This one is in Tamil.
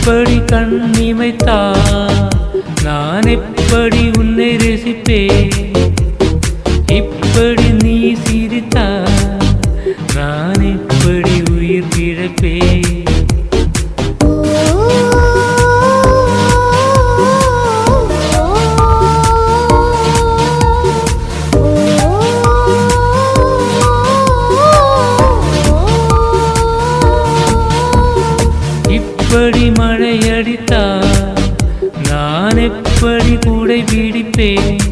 அப்படி கண் இமைத்தா நான் எப்படி உன்னை ரசிப்பேன். இப்படி நீ சிரித்தா நான் எப்படி உயிர் பிழைப்பேன். இப்படி மழை அடித்தா நான் எப்படி கூடை பிடிப்பேன்.